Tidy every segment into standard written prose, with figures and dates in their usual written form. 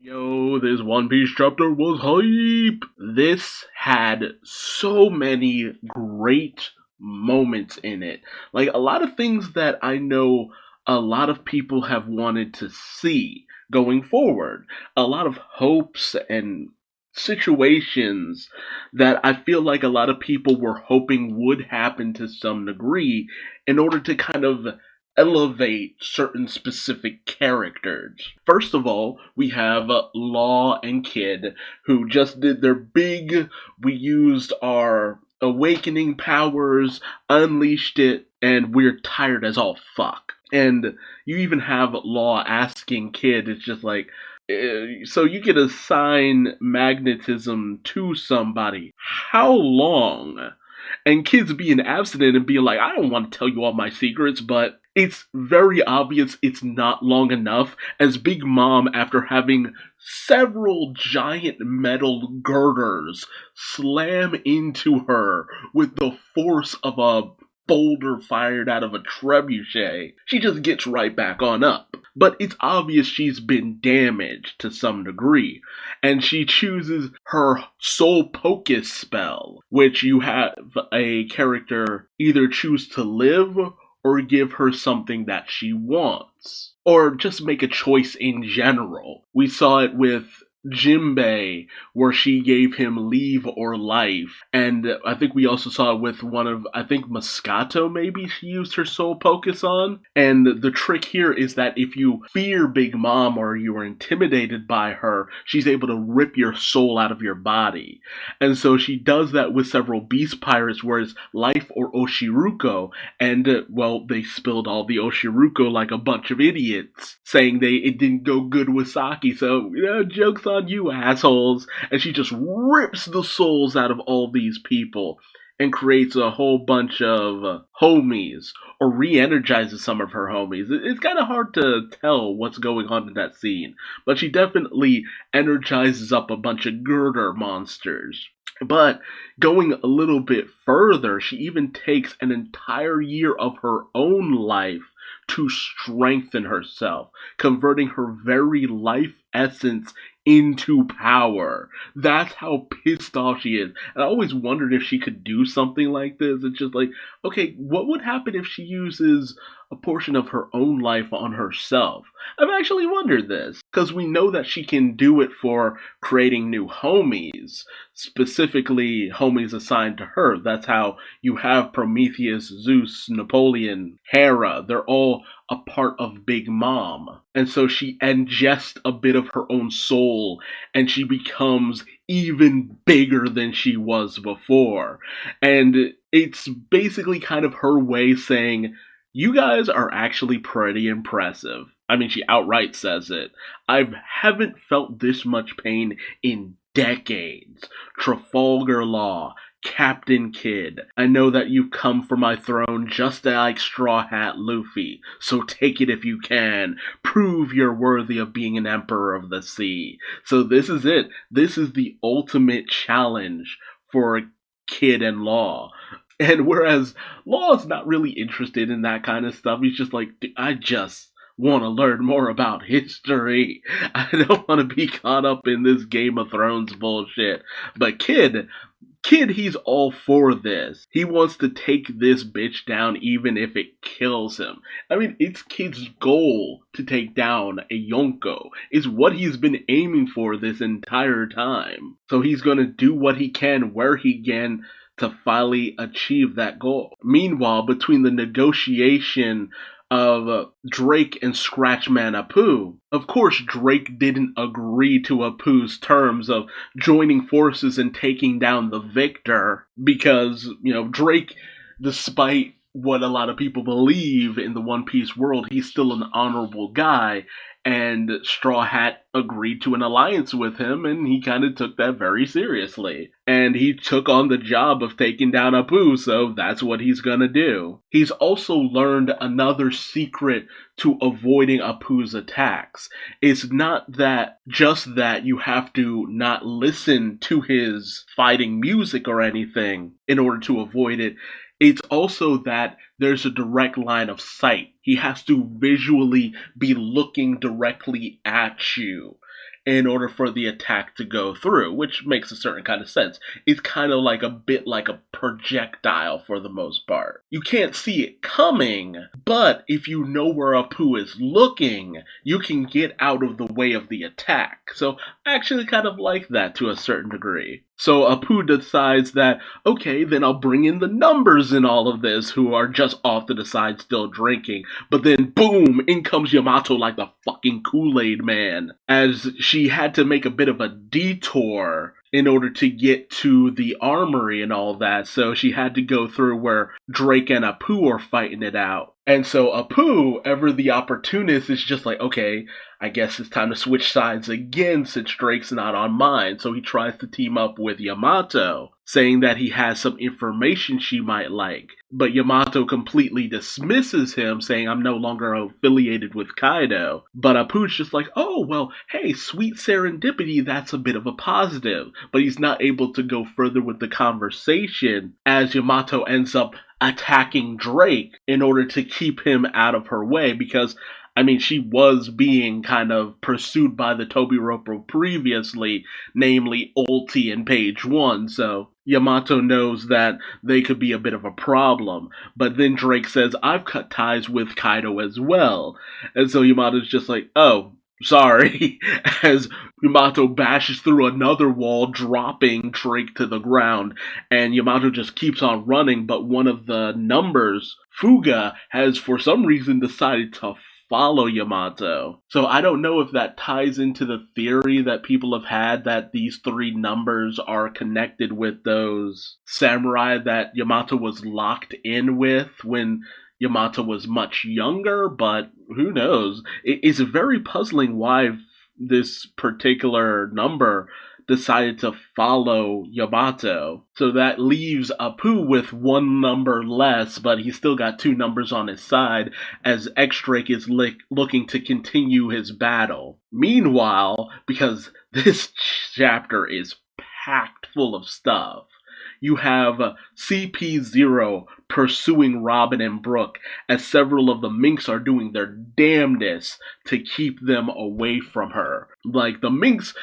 Yo, this One Piece chapter was hype! This had so many great moments in it. Like, a lot of things that I know a lot of people have wanted to see going forward. A lot of hopes and situations that I feel like a lot of people were hoping would happen to some degree in order to kind of elevate certain specific characters. First of all, we have Law and Kid, who just did their big, we used our awakening powers, unleashed it, and we're tired as all fuck. And you even have Law asking Kid, it's just like, so you can assign magnetism to somebody. How long? And kids being abstinent and being like, I don't want to tell you all my secrets, but it's very obvious it's not long enough, as Big Mom, after having several giant metal girders slam into her with the force of a boulder fired out of a trebuchet, she just gets right back on up. But it's obvious she's been damaged to some degree, and she chooses her soul pocus spell, which you have a character either choose to live or give her something that she wants, or just make a choice in general. We saw it with Jimbei, where she gave him leave or life. And I think we also saw it with one of, I think Moscato maybe she used her soul focus on. And the trick here is that if you fear Big Mom or you are intimidated by her, she's able to rip your soul out of your body. And so she does that with several beast pirates, whereas life or Oshiruko, and well, they spilled all the Oshiruko like a bunch of idiots, saying it didn't go good with Saki, so, joke's on you, assholes. And she just rips the souls out of all these people and creates a whole bunch of homies, or re-energizes some of her homies. It's kind of hard to tell what's going on in that scene, but she definitely energizes up a bunch of girder monsters. But going a little bit further, she even takes an entire year of her own life to strengthen herself, converting her very life essence into power. That's how pissed off she is. And I always wondered if she could do something like this. It's just like, okay, what would happen if she uses a portion of her own life on herself? I've actually wondered this, because we know that she can do it for creating new homies, specifically homies assigned to her. That's how you have Prometheus, Zeus, Napoleon, Hera. They're all a part of Big Mom. And so she ingests a bit of her own soul, and she becomes even bigger than she was before. And it's basically kind of her way saying, you guys are actually pretty impressive. I mean, she outright says it. I haven't felt this much pain in decades. Trafalgar Law, Captain Kidd, I know that you've come for my throne just like Straw Hat Luffy, so take it if you can. Prove you're worthy of being an Emperor of the Sea. So this is it. This is the ultimate challenge for Kid and Law. And whereas Law's not really interested in that kind of stuff, he's just like, I just want to learn more about history. I don't want to be caught up in this Game of Thrones bullshit. But Kid, he's all for this. He wants to take this bitch down even if it kills him. I mean, it's Kid's goal to take down a Yonko. It's what he's been aiming for this entire time. So he's gonna do what he can, where he can, to finally achieve that goal. Meanwhile, between the negotiation of Drake and Scratchman Apu, of course Drake didn't agree to Apu's terms of joining forces and taking down the victor, because, Drake, despite what a lot of people believe in the One Piece world, he's still an honorable guy, and Straw Hat agreed to an alliance with him, and he kind of took that very seriously. And he took on the job of taking down Apu, so that's what he's gonna do. He's also learned another secret to avoiding Apu's attacks. It's not that just that you have to not listen to his fighting music or anything in order to avoid it. It's also that there's a direct line of sight. He has to visually be looking directly at you. in order for the attack to go through, which makes a certain kind of sense. It's kind of like a bit like a projectile for the most part. You can't see it coming, but if you know where Apu is looking, you can get out of the way of the attack. So I actually kind of like that to a certain degree. So Apu decides that, okay, then I'll bring in the numbers in all of this who are just off to the side still drinking. But then, boom, in comes Yamato like the fucking Kool-Aid man, as she had to make a bit of a detour in order to get to the armory and all that. So she had to go through where Drake and Apu are fighting it out. And so Apu, ever the opportunist, is just like, okay, I guess it's time to switch sides again since Drake's not on mine. So he tries to team up with Yamato, saying that he has some information she might like. But Yamato completely dismisses him, saying, I'm no longer affiliated with Kaido. But Apu's just like, oh, well, hey, sweet serendipity, that's a bit of a positive. But he's not able to go further with the conversation, as Yamato ends up attacking Drake in order to keep him out of her way, because I mean, she was being kind of pursued by the Tobiropo previously, namely Ulti and Page 1, so Yamato knows that they could be a bit of a problem. But then Drake says, I've cut ties with Kaido as well. And so Yamato's just like, oh, sorry, as Yamato bashes through another wall, dropping Drake to the ground, and Yamato just keeps on running, but one of the numbers, Fuga, has for some reason decided to follow Yamato. So I don't know if that ties into the theory that people have had that these three numbers are connected with those samurai that Yamato was locked in with when Yamato was much younger, but who knows? It's very puzzling why this particular number decided to follow Yamato. So that leaves Apu with one number less, but he's still got two numbers on his side, as X-Drake is looking to continue his battle. Meanwhile, because this chapter is packed full of stuff, you have CP0 pursuing Robin and Brook, as several of the minks are doing their damnedest to keep them away from her. Like, the minks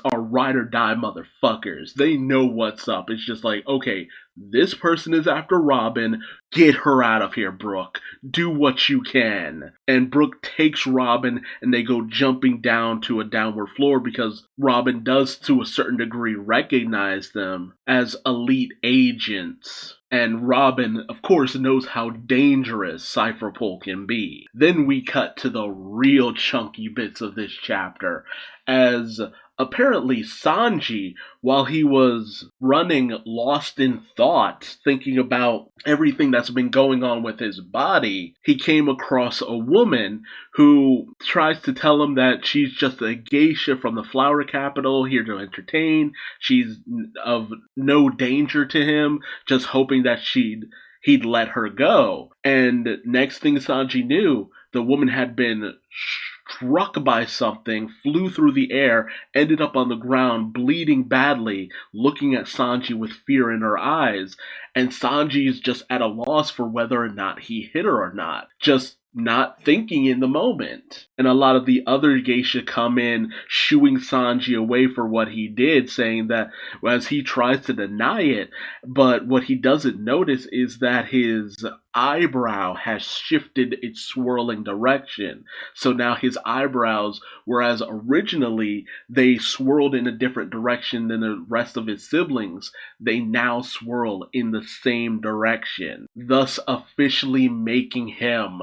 are ride or die motherfuckers. They know what's up. It's just like, okay, this person is after Robin. Get her out of here, Brook. Do what you can. And Brook takes Robin, and they go jumping down to a downward floor because Robin does, to a certain degree, recognize them as elite agents. And Robin, of course, knows how dangerous Cypher Pole can be. Then we cut to the real chunky bits of this chapter, as apparently Sanji, while he was running lost in thought, thinking about everything that's been going on with his body, he came across a woman who tries to tell him that she's just a geisha from the flower capital, here to entertain. She's of no danger to him, just hoping that he'd let her go. And next thing Sanji knew, the woman had been struck by something, flew through the air, ended up on the ground, bleeding badly, looking at Sanji with fear in her eyes. And Sanji is just at a loss for whether or not he hit her or not. Just not thinking in the moment. And a lot of the other geisha come in, shooing Sanji away for what he did, saying that as he tries to deny it, but what he doesn't notice is that his eyebrow has shifted its swirling direction. So now his eyebrows, whereas originally they swirled in a different direction than the rest of his siblings, they now swirl in the same direction, thus officially making him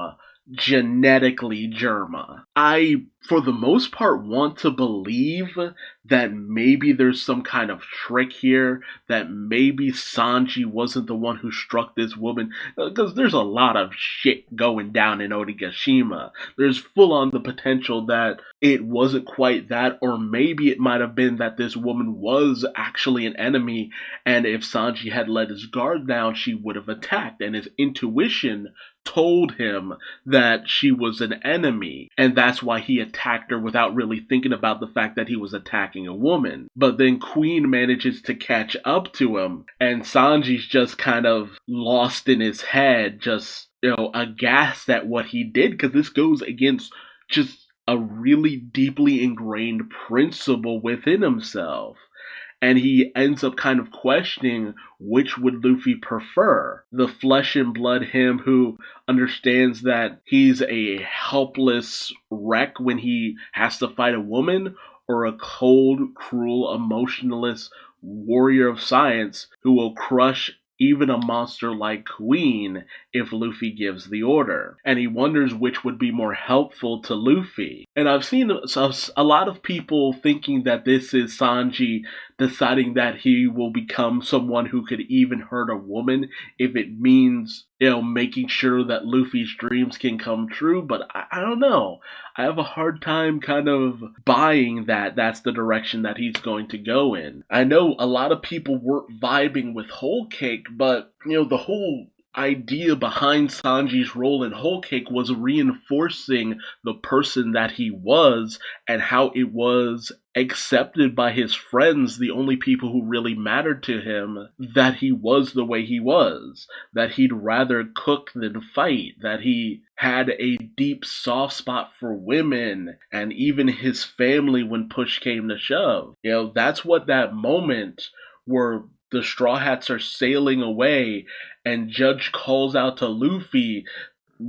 genetically Germa. I, for the most part, want to believe that maybe there's some kind of trick here, that maybe Sanji wasn't the one who struck this woman, because there's a lot of shit going down in Onigashima. There's full on the potential that it wasn't quite that, or maybe it might have been that this woman was actually an enemy, and if Sanji had let his guard down, she would have attacked, and his intuition told him that she was an enemy, and that's why he attacked her without really thinking about the fact that he was attacking a woman. But then Queen manages to catch up to him, and Sanji's just kind of lost in his head, just, aghast at what he did, because this goes against just a really deeply ingrained principle within himself. And he ends up kind of questioning which would Luffy prefer. The flesh and blood him who understands that he's a helpless wreck when he has to fight a woman, or a cold, cruel, emotionless warrior of science who will crush even a monster like Queen if Luffy gives the order. And he wonders which would be more helpful to Luffy. And I've seen a lot of people thinking that this is Sanji deciding that he will become someone who could even hurt a woman if it means, making sure that Luffy's dreams can come true. But I don't know. I have a hard time kind of buying that that's the direction that he's going to go in. I know a lot of people weren't vibing with Whole Cake, but, the whole idea behind Sanji's role in Whole Cake was reinforcing the person that he was and how it was accepted by his friends, the only people who really mattered to him, that he was the way he was, that he'd rather cook than fight, that he had a deep soft spot for women and even his family when push came to shove. That's what that moment where the Straw Hats are sailing away and Judge calls out to Luffy,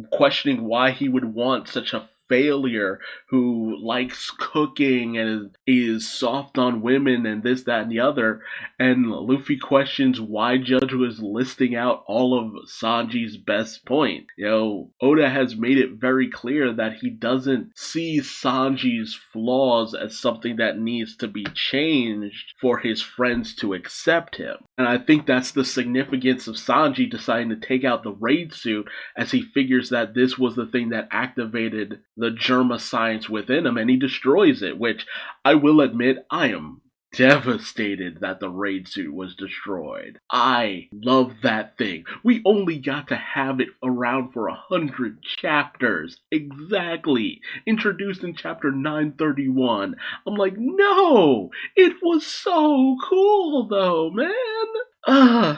questioning why he would want such a failure who likes cooking and is soft on women and this, that, and the other. And Luffy questions why Judge was listing out all of Sanji's best points. Oda has made it very clear that he doesn't see Sanji's flaws as something that needs to be changed for his friends to accept him. And I think that's the significance of Sanji deciding to take out the raid suit, as he figures that this was the thing that activated the Germa science within him, and he destroys it, which I will admit I am devastated that the raid suit was destroyed. I love that thing. We only got to have it around for 100 chapters. Exactly. Introduced in chapter 931. I'm like, no! It was so cool though, man!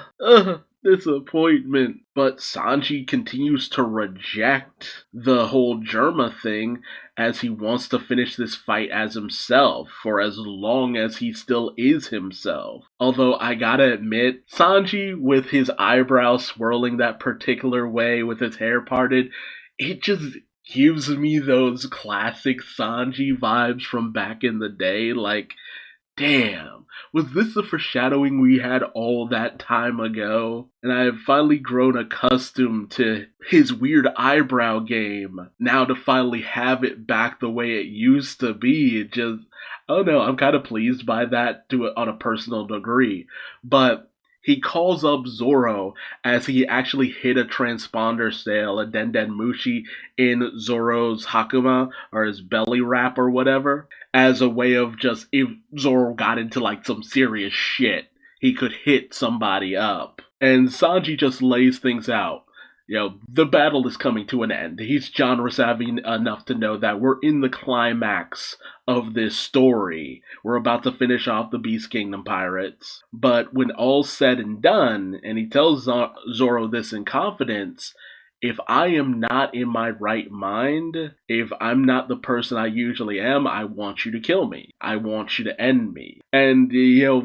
Disappointment. But Sanji continues to reject the whole Germa thing, as he wants to finish this fight as himself for as long as he still is himself. Although I gotta admit, Sanji with his eyebrows swirling that particular way with his hair parted, it just gives me those classic Sanji vibes from back in the day. Like, damn, was this the foreshadowing we had all that time ago? And I have finally grown accustomed to his weird eyebrow game. Now to finally have it back the way it used to be, it just, oh no, I'm kind of pleased by that on a personal degree. But he calls up Zoro as he actually hit a transponder sale, a Denden Mushi, in Zoro's Hakuma, or his belly wrap or whatever, as a way of just, if Zoro got into like some serious shit, he could hit somebody up. And Sanji just lays things out. The battle is coming to an end. He's genre savvy enough to know that we're in the climax of this story. We're about to finish off the Beast Kingdom pirates. But when all's said and done, and he tells Zoro this in confidence, if I am not in my right mind, if I'm not the person I usually am, I want you to kill me. I want you to end me. And,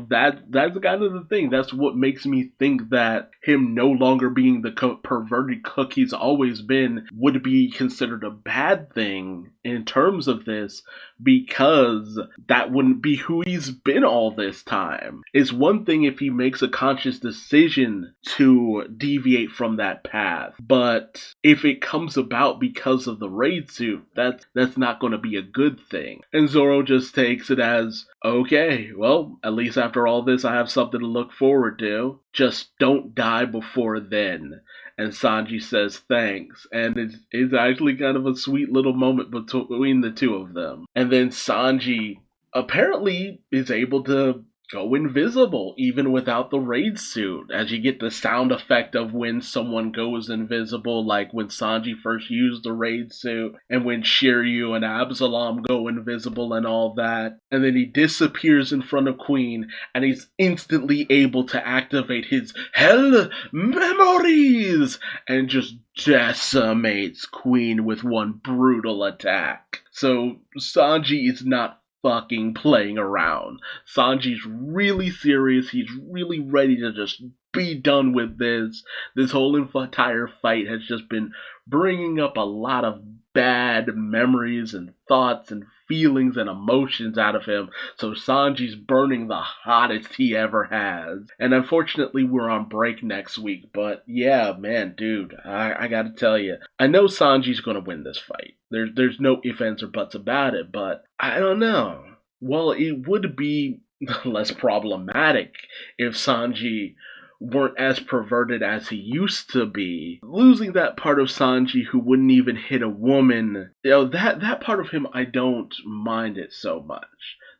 that's kind of the thing. That's what makes me think that him no longer being the perverted cook he's always been would be considered a bad thing in terms of this, because that wouldn't be who he's been all this time. It's one thing if he makes a conscious decision to deviate from that path, but if it comes about because of the raid suit, that's not going to be a good thing. And Zoro just takes it as, okay, well, at least after all this I have something to look forward to. Just don't die before then. And Sanji says thanks, and it's actually kind of a sweet little moment between the two of them. And then Sanji apparently is able to go invisible even without the raid suit, as you get the sound effect of when someone goes invisible, like when Sanji first used the raid suit and when Shiryu and Absalom go invisible and all that, and then he disappears in front of Queen and he's instantly able to activate his hell memories and just decimates Queen with one brutal attack. So Sanji is not fucking playing around. Sanji's really serious. He's really ready to just be done with this. This whole entire fight has just been bringing up a lot of bad memories and thoughts and feelings and emotions out of him. So Sanji's burning the hottest he ever has. And unfortunately, we're on break next week. But yeah, man, dude, I gotta tell you, I know Sanji's gonna win this fight. There's no ifs, ands, or buts about it. But I don't know. Well, it would be less problematic if Sanji weren't as perverted as he used to be. Losing that part of Sanji who wouldn't even hit a woman, that part of him, I don't mind it so much.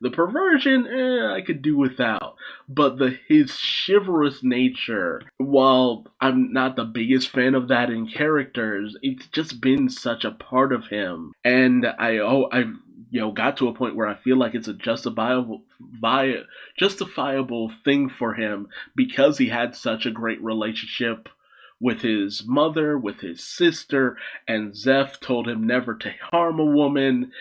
The perversion, I could do without. But his chivalrous nature, while I'm not the biggest fan of that in characters, it's just been such a part of him. And I got to a point where I feel like it's a justifiable thing for him because he had such a great relationship with his mother, with his sister, and Zeph told him never to harm a woman.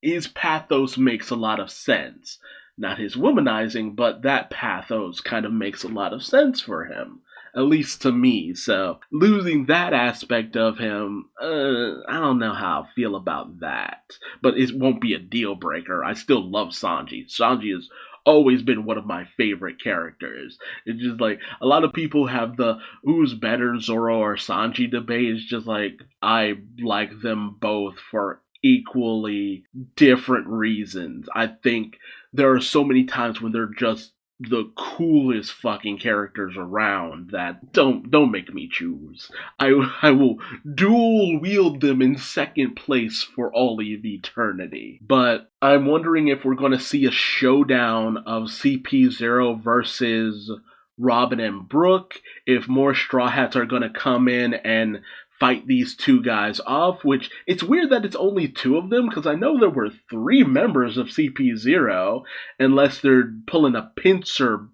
His pathos makes a lot of sense. Not his womanizing, but that pathos kind of makes a lot of sense for him. At least to me. So losing that aspect of him, I don't know how I feel about that. But it won't be a deal breaker. I still love Sanji. Sanji has always been one of my favorite characters. It's just like a lot of people have the who's better, Zoro or Sanji debate. It's just like I like them both for equally different reasons. I think there are so many times when they're just the coolest fucking characters around that don't make me choose. I will dual wield them in second place for all of eternity. But I'm wondering if we're going to see a showdown of CP0 versus Robin and Brooke, if more Straw Hats are going to come in and fight these two guys off, which it's weird that it's only two of them, because I know there were three members of CP0, unless they're pulling a pincer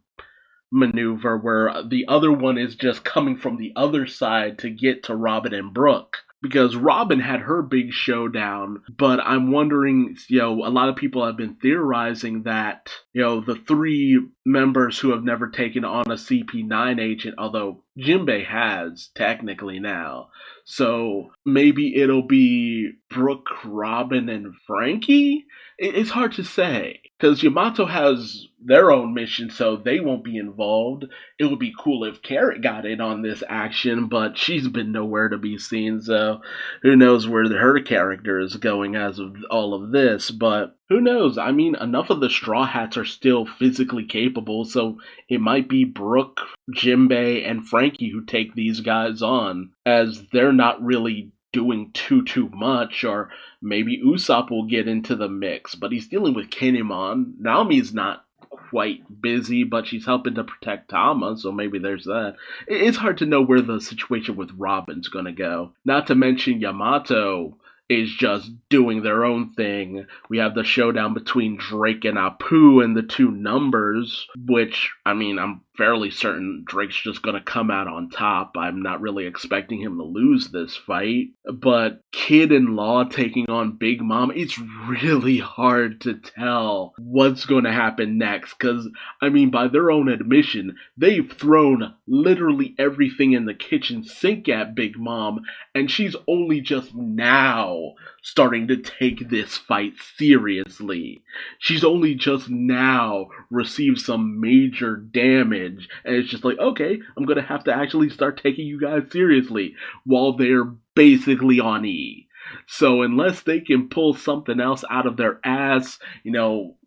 maneuver where the other one is just coming from the other side to get to Robin and Brooke. Because Robin had her big showdown, but I'm wondering, a lot of people have been theorizing that, the three members who have never taken on a CP9 agent, although Jinbei has, technically now. So maybe it'll be Brooke, Robin, and Frankie? It's hard to say. Because Yamato has their own mission, so they won't be involved. It would be cool if Carrot got in on this action, but she's been nowhere to be seen, so who knows where her character is going as of all of this, but who knows? I mean, enough of the Straw Hats are still physically capable, so it might be Brooke, Jinbei, and Frankie who take these guys on, as they're not really doing too much, or maybe Usopp will get into the mix, but he's dealing with Kinemon. Naomi's not quite busy, but she's helping to protect Tama, so maybe there's that. It's hard to know where the situation with Robin's gonna go. Not to mention Yamato is just doing their own thing. We have the showdown between Drake and Apu and the two numbers, which, I mean, I'm fairly certain Drake's just gonna come out on top. I'm not really expecting him to lose this fight. But Kid and Law taking on Big Mom, it's really hard to tell what's gonna happen next, because, I mean, by their own admission, they've thrown literally everything in the kitchen sink at Big Mom, and she's only just now starting to take this fight seriously. She's only just now received some major damage, and it's just like, okay, I'm gonna have to actually start taking you guys seriously while they're basically on E. So unless they can pull something else out of their ass,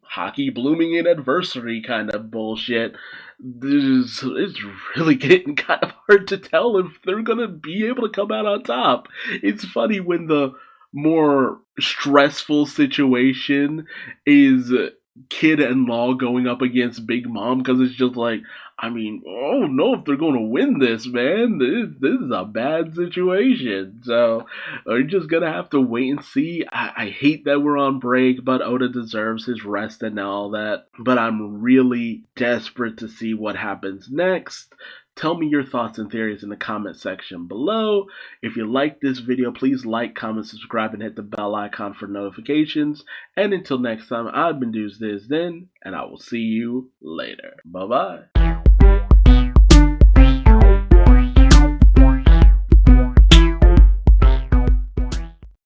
hockey blooming in adversity kind of bullshit, it's really getting kind of hard to tell if they're gonna be able to come out on top. It's funny when the more stressful situation is Kid and Law going up against Big Mom, because it's just like, I mean, I don't know if they're going to win this, man. This is a bad situation. So we're just going to have to wait and see. I hate that we're on break, but Oda deserves his rest and all that. But I'm really desperate to see what happens next. Tell me your thoughts and theories in the comment section below. If you like this video, please like, comment, subscribe, and hit the bell icon for notifications. And until next time, I've been Duuz-Diz-Din, and I will see you later. Bye-bye.